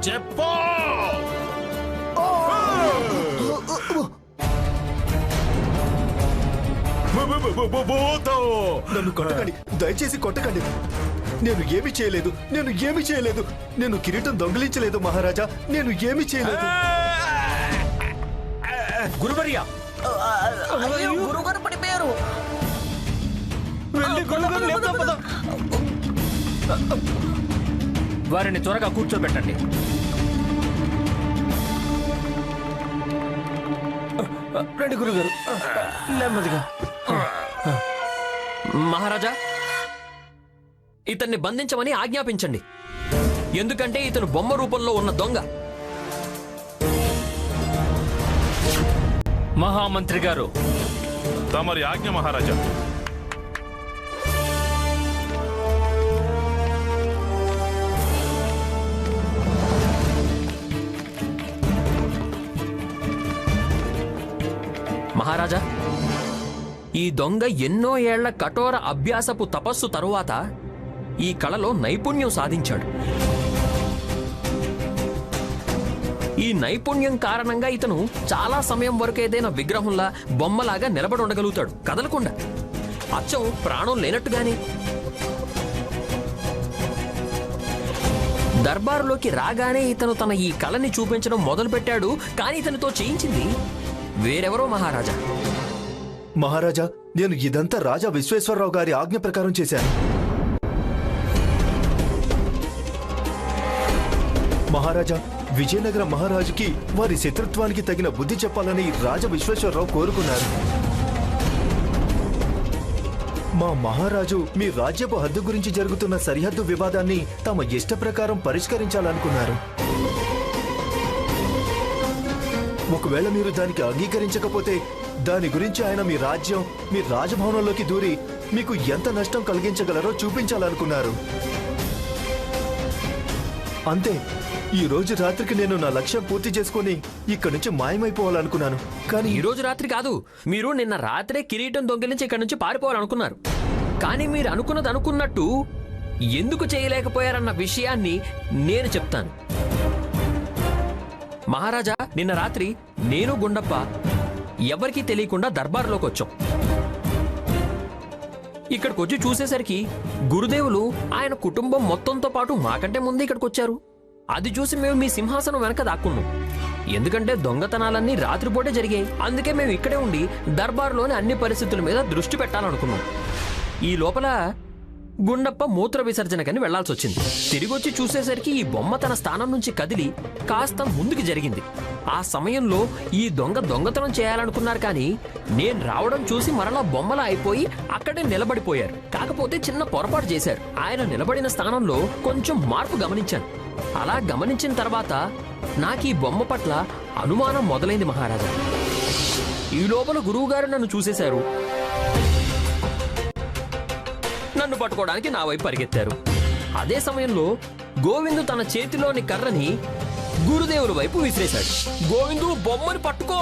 చెప్పు. నన్ను కొట్టకండి, దయచేసి కొట్టకండి. నేను ఏమి చేయలేదు, నేను ఏమి చేయలేదు. నేను కిరీటం దొంగిలించలేదు మహారాజా, నేను ఏమి చేయలేదు. గురువర్యా, గురుగారు పడిపోయారు. వారిని త్వరగా కూర్చోబెట్టండి. రండి గురుగారు, నెమ్మదిగా. మహారాజా, ఇతన్ని బంధించమని ఆజ్ఞాపించండి. ఎందుకంటే ఇతను బొమ్మ రూపంలో ఉన్న దొంగ. మహామంత్రి గారు, తమరి ఆజ్ఞ మహారాజా. మహారాజా, ఈ దొంగ ఎన్నో ఏళ్ల కఠోర అభ్యాసపు తపస్సు తరువాత ఈ కళలో నైపుణ్యం సాధించాడు. ఈ నైపుణ్యం కారణంగా ఇతను చాలా సమయం వరకు ఏదైనా విగ్రహంలా బొమ్మలాగా నిలబడి ఉండగలుగుతాడు, కదలకుండా, అచ్చం ప్రాణం లేనట్టుగానే. దర్బారులోకి రాగానే ఇతను తన ఈ కళని చూపించడం మొదలుపెట్టాడు. కానీ ఇతనితో చేయించింది వేరెవరో మహారాజా. మహారాజా, నేను ఇదంతా రాజా విశ్వేశ్వరరావు గారి ఆజ్ఞ ప్రకారం చేశాను. మహారాజా, విజయనగర మహారాజుకి వారి శత్రుత్వానికి తగిన బుద్ధి చెప్పాలని రాజా విశ్వేశ్వరరావు కోరుకున్నారు. మా మహారాజు మీ రాజ్యపు హద్దు గురించి జరుగుతున్న సరిహద్దు వివాదాన్ని తమ ఇష్ట ప్రకారం పరిష్కరించాలనుకున్నారు. ఒకవేళ మీరు దానికి అంగీకరించకపోతే దాని గురించి ఆయన మీ రాజ్యం, మీ రాజభవనంలోకి దూరి మీకు ఎంత నష్టం కలిగించగలరో చూపించాలనుకున్నారు. అంతే, ఈ రోజు రాత్రికి నేను నా లక్ష్యం పూర్తి చేసుకుని ఇక్కడి నుంచి మాయమైపోవాలనుకున్నాను. కానీ ఈ రోజు రాత్రి కాదు, మీరు నిన్న రాత్రే కిరీటం దొంగిలించి ఇక్కడి నుంచి పారిపోవాలనుకున్నారు. కానీ మీరు అనుకున్నది అనుకున్నట్టు ఎందుకు చేయలేకపోయారన్న విషయాన్ని నేను చెప్తాను. మహారాజా, నిన్న రాత్రి నేను గుండప్ప ఎవరికీ తెలియకుండా దర్బారులోకి వచ్చాం. ఇక్కడికి వచ్చి చూసేసరికి గురుదేవులు ఆయన కుటుంబం మొత్తంతో పాటు మాకంటే ముందే ఇక్కడికి వచ్చారు. అది చూసి మేము మీ సింహాసనం వెనక దాక్కున్నాం. ఎందుకంటే దొంగతనాలన్నీ రాత్రిపూటే జరిగాయి. అందుకే మేము ఇక్కడే ఉండి దర్బారులోని అన్ని పరిస్థితుల మీద దృష్టి పెట్టాలనుకున్నాం. ఈ లోపల గుండప్ప మూత్ర విసర్జనకని వెళ్లాల్సి వచ్చింది. తిరిగొచ్చి చూసేసరికి ఈ బొమ్మ తన స్థానం నుంచి కదిలి కాస్త ముందుకు జరిగింది. ఆ సమయంలో ఈ దొంగ దొంగతనం చేయాలనుకున్నారు. కానీ నేను రావడం చూసి మరలా బొమ్మలా అయిపోయి అక్కడే నిలబడిపోయారు. కాకపోతే చిన్న పొరపాటు చేశారు. ఆయన నిలబడిన స్థానంలో కొంచెం మార్పు గమనించాను. అలా గమనించిన తర్వాత నాకు ఈ బొమ్మ పట్ల అనుమానం మొదలైంది మహారాజా. ఈ లోపల గురువుగారు నన్ను చూసేశారు. నన్ను పట్టుకోవడానికి నా వైపు పరిగెత్తారు. అదే సమయంలో గోవిందు తన చేతిలోని కర్రని గురుదేవుల వైపు విసిరేశాడు. గోవిందు, బొమ్మని పట్టుకో.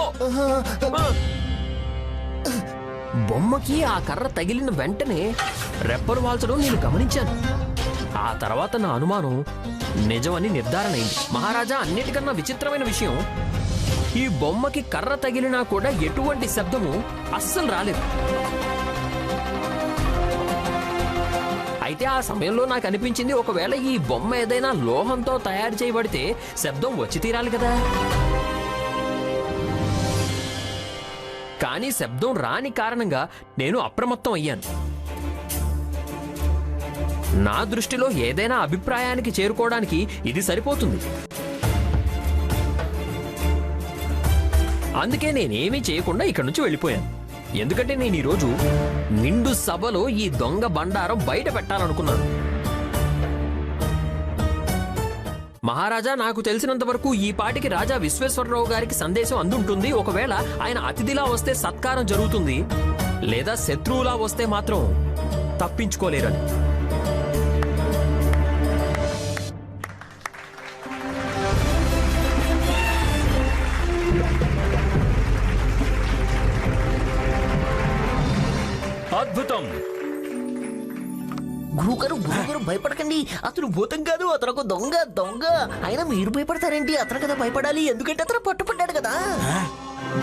బొమ్మకి ఆ కర్ర తగిలిన వెంటనే రెప్పరు వాల్చడం నేను గమనించాను. ఆ తర్వాత నా అనుమానం నిజమని నిర్ధారణ అయింది. మహారాజా, అన్నిటికన్నా విచిత్రమైన విషయం, ఈ బొమ్మకి కర్ర తగిలినా కూడా ఎటువంటి శబ్దము అస్సలు రాలేదు. అయితే ఆ సమయంలో నాకు అనిపించింది, ఒకవేళ ఈ బొమ్మ ఏదైనా లోహంతో తయారు చేయబడితే శబ్దం వచ్చి తీరాలి కదా. కానీ శబ్దం రాని కారణంగా నేను అప్రమత్తం అయ్యాను. నా దృష్టిలో ఏదైనా అభిప్రాయానికి చేరుకోవడానికి ఇది సరిపోతుంది. అందుకే నేనేమీ చేయకుండా ఇక్కడి నుంచి వెళ్ళిపోయాను. ఎందుకంటే నేను ఈరోజు నిండు సభలో ఈ దొంగ బండారం బయట పెట్టాలనుకున్నాను. మహారాజా, నాకు తెలిసినంత వరకు ఈ పాటికి రాజా విశ్వేశ్వరరావు గారికి సందేశం అందుంటుంది. ఒకవేళ ఆయన అతిథిలా వస్తే సత్కారం జరుగుతుంది, లేదా శత్రువులా వస్తే మాత్రం తప్పించుకోలేరని. అద్భుతం! గురుగారు గురుగారు భయపడకండి, అతను భూతం కాదు, అతను ఒక దొంగ. దొంగ అయినా మీరు భయపడతారేంటి? అతను కదా భయపడాలి, ఎందుకంటే అతను పట్టుపడ్డాడు కదా.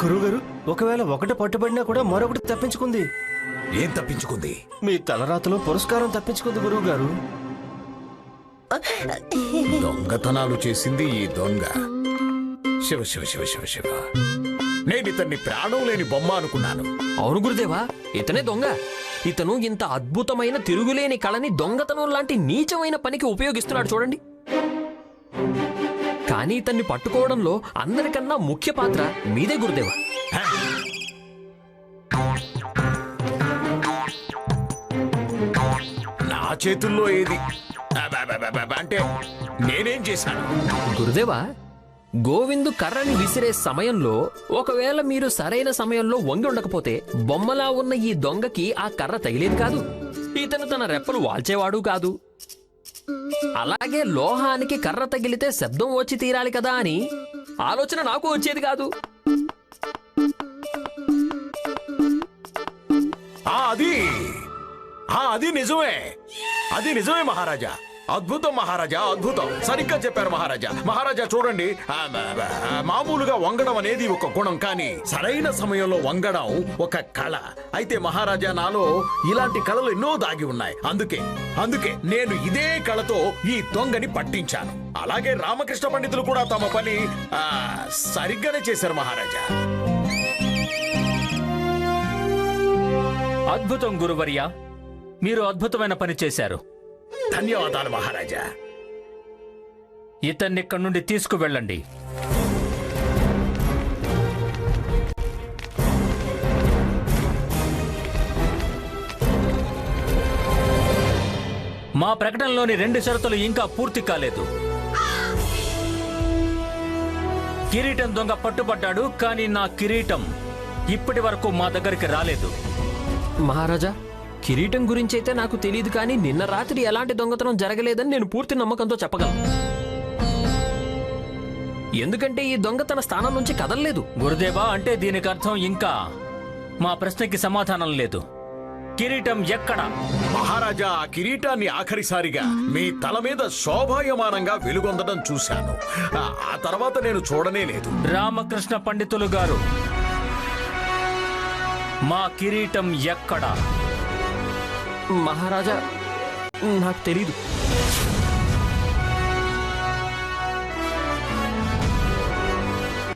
గురుగారు, ఒకవేళ ఒకటి పట్టుబడినా కూడా మరొకటి తప్పించుకుంది. ఏం తప్పించుకుంది? మీ తలరాతలో పురస్కారం తప్పించుకుంది గురువు గారు. దొంగతనాలు చేసింది ఈ దొంగ. శివ శివ శివ శివ శివ, నేను ఇతన్ని ప్రాణం లేని బొమ్మ అనుకున్నాను. అవును గురుదేవా, ఇతనే దొంగ. ఇతను ఇంత అద్భుతమైన తిరుగులేని కళని దొంగతనం లాంటి నీచమైన పనికి ఉపయోగిస్తున్నాడు చూడండి. కానీ ఇతన్ని పట్టుకోవడంలో అందరికన్నా ముఖ్య పాత్ర మీదే గురుదేవా. నా చేతుల్లో ఏది అంటే నేనేం చేశాను? గురుదేవా, గోవిందు కర్రని విసిరే సమయంలో ఒకవేళ మీరు సరైన సమయంలో వంగి ఉండకపోతే బొమ్మలా ఉన్న ఈ దొంగకి ఆ కర్ర తగిలేది కాదు. ఇతను తన రెప్పలు వాల్చేవాడు కాదు. అలాగే లోహానికి కర్ర తగిలితే శబ్దం వచ్చి తీరాలి కదా అని ఆలోచన నాకు వచ్చేది కాదు. అది నిజమే, అది నిజమే మహారాజా. అద్భుతం మహారాజా, అద్భుతం. సరిగ్గా చెప్పారు మహారాజా. మహారాజా చూడండి, మామూలుగా వంగడం అనేది ఒక గుణం, కానీ సరైన సమయంలో వంగడం ఒక కళ. అయితే మహారాజా, నాలో ఇలాంటి కళలు ఎన్నో దాగి ఉన్నాయి. అందుకే నేను ఇదే కళతో ఈ దొంగని పట్టించాను. అలాగే రామకృష్ణ పండితులు కూడా తమ పని సరిగ్గానే చేశారు మహారాజా. అద్భుతం గురువర్య, మీరు అద్భుతమైన పని చేశారు. ధన్యవాదాలు మహారాజా. ఇతన్ని ఇక్కడి నుండి తీసుకువెళ్ళండి. మా ప్రకటనలోని 2 షరతులు ఇంకా పూర్తి కాలేదు. కిరీటం దొంగ పట్టుబడ్డాడు, కానీ నా కిరీటం ఇప్పటి వరకు మా దగ్గరికి రాలేదు. మహారాజా, కిరీటం గురించి అయితే నాకు తెలియదు, కానీ నిన్న రాత్రి ఎలాంటి దొంగతనం జరగలేదని నేను పూర్తి నమ్మకంతో చెప్పగలను. ఎందుకంటే ఈ దొంగ తన స్థానం నుంచి కదలలేదు. గురుదేవా, అంటే దీనికి అర్థం ఇంకా మా ప్రశ్నకి సమాధానం లేదు. కిరీటం ఎక్కడ? మహారాజా, ఆ కిరీటాన్ని ఆఖరిసారిగా మీ తల మీద శోభాయమానంగా వెలుగొందడం చూశాను. ఆ తర్వాత నేను చూడనే లేదు. రామకృష్ణ పండితులు గారు, మా కిరీటం ఎక్కడ? మహారాజా, నాకు తెలీదు.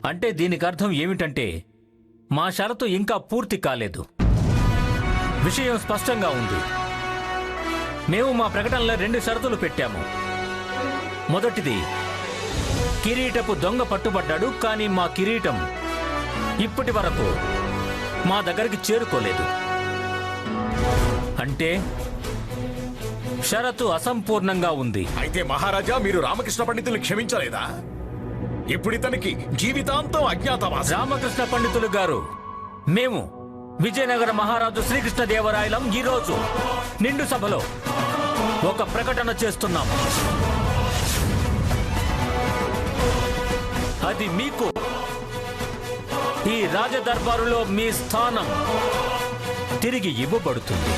అంటే దీనికి అర్థం ఏమిటంటే మా షరతు ఇంకా పూర్తి కాలేదు. విషయం స్పష్టంగా ఉంది. మేము మా ప్రకటనలో 2 షరతులు పెట్టాము. మొదటిది, కిరీటపు దొంగ పట్టుబడ్డాడు, కానీ మా కిరీటం ఇప్పటి వరకు మా దగ్గరికి చేరుకోలేదు. అంటే షరతు అసంపూర్ణంగా ఉంది. అయితే మహారాజా, మీరు రామకృష్ణ పండితులు క్షమించలేదా? ఇప్పుడు ఇతనికి జీవితాంతం అజ్ఞాతవాసం. రామకృష్ణ పండితులు గారు, మేము విజయనగర మహారాజు శ్రీకృష్ణదేవరాయలం ఈరోజు నిండు సభలో ఒక ప్రకటన చేస్తున్నాము. అది మీకు ఈ రాజదర్బారులో మీ స్థానం తిరిగి ఇవ్వబడుతుంది.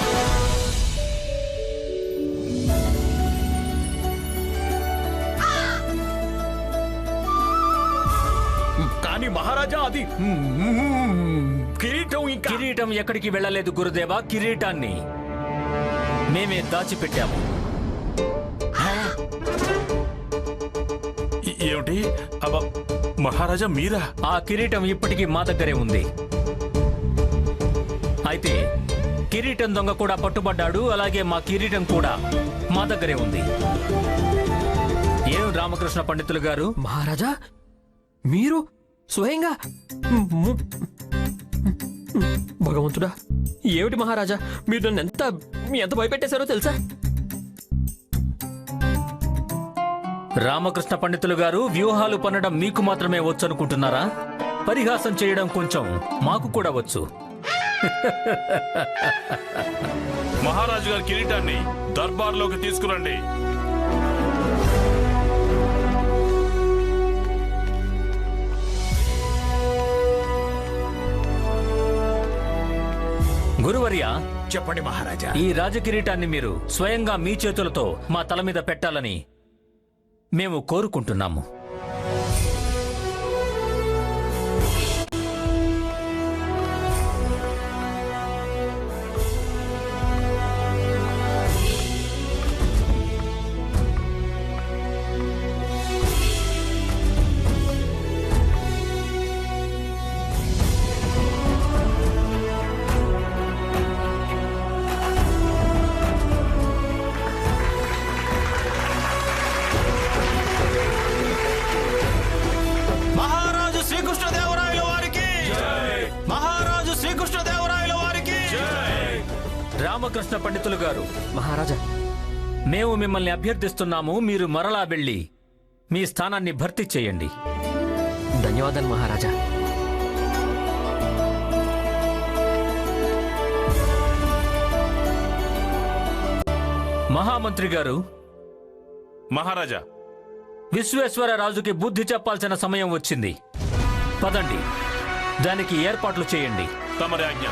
కానీ మహారాజా, అది కిరీటం ఎక్కడికి వెళ్ళలేదు గురుదేవా. కిరీటాన్ని మేమే దాచిపెట్టాము. ఏమిటి? మహారాజా, మీరా? ఆ కిరీటం ఇప్పటికీ మా దగ్గరే ఉంది. అయితే కిరీటం దొంగ కూడా పట్టుబడ్డాడు, అలాగే మా కిరీటం కూడా మా దగ్గరే ఉంది. ఏం రామకృష్ణ పండితులు గారు? మహారాజా, మీరు స్వయంగా ము- భగవంతుడా, ఏమిటి మహారాజా, మీరు నన్ను ఎంత భయపెట్టేశారో తెలుసా? రామకృష్ణ పండితులు గారు, వ్యూహాలు పన్నడం మీకు మాత్రమే వచ్చు అనుకుంటున్నారా? పరిహాసం చేయడం కొంచెం మాకు కూడా వచ్చు. మహారాజు గారి కిరీటాన్ని దర్బార్లోకి తీసుకురండి. గురువర్య, చెప్పండి మహారాజా. ఈ రాజకిరీటాన్ని మీరు స్వయంగా మీ చేతులతో మా తల మీద పెట్టాలని మేము కోరుకుంటున్నాము. మహారాజు శ్రీకృష్ణదేవరాయల వారికి, మహారాజు శ్రీకృష్ణదేవరాయల వారికి. రామకృష్ణ పండితులు గారు, మహారాజా, మేము మిమ్మల్ని అభ్యర్థిస్తున్నాము, మీరు మరలా వెళ్ళి మీ స్థానాన్ని భర్తీ చేయండి. ధన్యవాదాలు మహారాజా. మహామంత్రి గారు, మహారాజా, విశ్వేశ్వర రాజుకి బుద్ధి చెప్పాల్సిన సమయం వచ్చింది. పదండి, దానికి ఏర్పాట్లు చేయండి. తమరి ఆజ్ఞ.